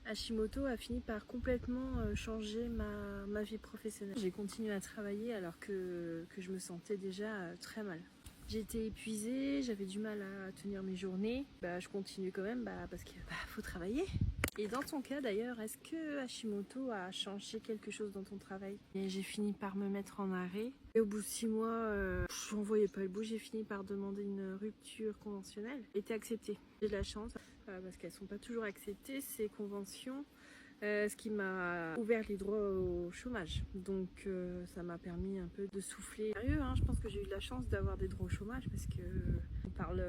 Hashimoto a fini par complètement changer ma vie professionnelle. J'ai continué à travailler alors que je me sentais déjà très mal. J'étais épuisée, j'avais du mal à tenir mes journées. Je continue quand même parce qu'il faut travailler. Et dans ton cas d'ailleurs, est-ce que Hashimoto a changé quelque chose dans ton travail? Et j'ai fini par me mettre en arrêt. Et au bout de 6 mois, j'en voyais pas le bout. J'ai fini par demander une rupture conventionnelle. Elle était acceptée. J'ai de la chance parce qu'elles sont pas toujours acceptées ces conventions. Ce qui m'a ouvert les droits au chômage. Donc ça m'a permis un peu de souffler. Sérieux, je pense que j'ai eu de la chance d'avoir des droits au chômage parce que on parle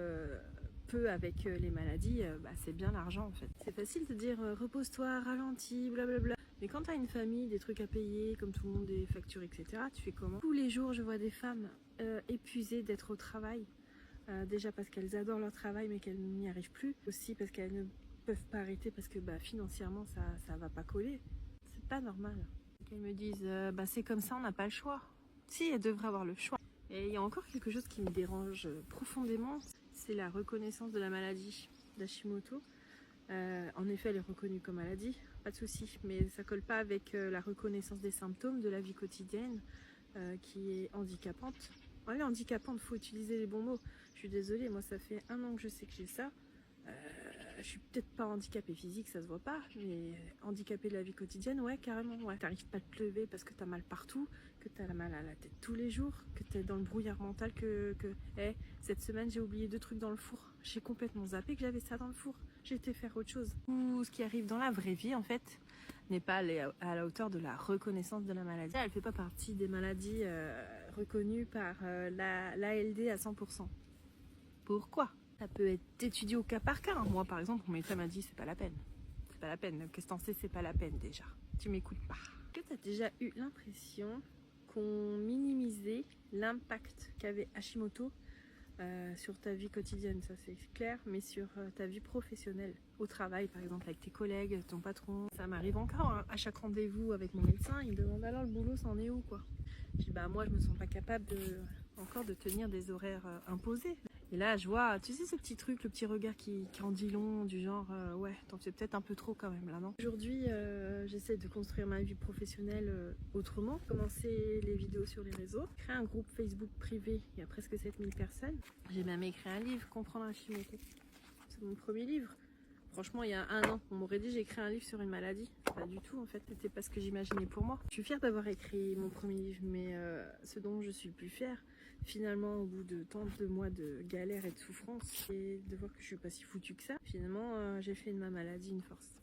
peu avec les maladies, c'est bien l'argent en fait. C'est facile de dire repose-toi, ralentis, blablabla. Mais quand tu as une famille, des trucs à payer, comme tout le monde, des factures, etc., tu fais comment? Tous les jours, je vois des femmes épuisées d'être au travail. Déjà parce qu'elles adorent leur travail mais qu'elles n'y arrivent plus. Aussi parce qu'elles ne peuvent pas arrêter parce que financièrement ça va pas coller. C'est pas normal. Qu'elles me disent c'est comme ça, on n'a pas le choix. Si, elles devraient avoir le choix. Et il y a encore quelque chose qui me dérange profondément, c'est la reconnaissance de la maladie d'Hashimoto. En effet, elle est reconnue comme maladie, pas de souci, mais ça colle pas avec la reconnaissance des symptômes de la vie quotidienne qui est handicapante. Elle est handicapante, faut utiliser les bons mots. Je suis désolée, moi ça fait 1 an que je sais que j'ai ça. Je suis peut-être pas handicapée physique, ça se voit pas, mais handicapée de la vie quotidienne, ouais, carrément, ouais. T'arrives pas à te lever parce que t'as mal partout, que t'as mal à la tête tous les jours, que t'es dans le brouillard mental, cette semaine j'ai oublié 2 trucs dans le four. J'ai complètement zappé que j'avais ça dans le four. J'ai été faire autre chose. Tout ce qui arrive dans la vraie vie, en fait, n'est pas à la hauteur de la reconnaissance de la maladie. Elle fait pas partie des maladies reconnues par l'ALD à 100%. Pourquoi? Ça peut être étudié au cas par cas. Moi, par exemple, mon médecin m'a dit c'est pas la peine. C'est pas la peine. Qu'est-ce que t'en sais? C'est pas la peine déjà. Tu m'écoutes pas. Est-ce que t'as déjà eu l'impression qu'on minimisait l'impact qu'avait Hashimoto sur ta vie quotidienne? Ça c'est clair, mais sur ta vie professionnelle, au travail par exemple, avec tes collègues, ton patron. Ça m'arrive encore à chaque rendez-vous avec mon médecin, il me demande alors le boulot, c'en est où quoi? Je dis moi je me sens pas capable encore de tenir des horaires imposés. Et là, je vois, tu sais, ce petit truc, le petit regard qui en dit long, du genre, ouais, t'en fais peut-être un peu trop quand même, là, non? Aujourd'hui, j'essaie de construire ma vie professionnelle autrement. Commencer les vidéos sur les réseaux. Créer un groupe Facebook privé, il y a presque 7000 personnes. J'ai même écrit un livre, Comprendre Hashimoto. C'est mon premier livre. Franchement, il y a 1 an, on m'aurait dit j'ai écrit un livre sur une maladie. Pas du tout, en fait, c'était pas ce que j'imaginais pour moi. Je suis fière d'avoir écrit mon premier livre, mais ce dont je suis le plus fière, finalement, au bout de tant de mois de galère et de souffrance, c'est de voir que je suis pas si foutue que ça. Finalement, j'ai fait de ma maladie une force.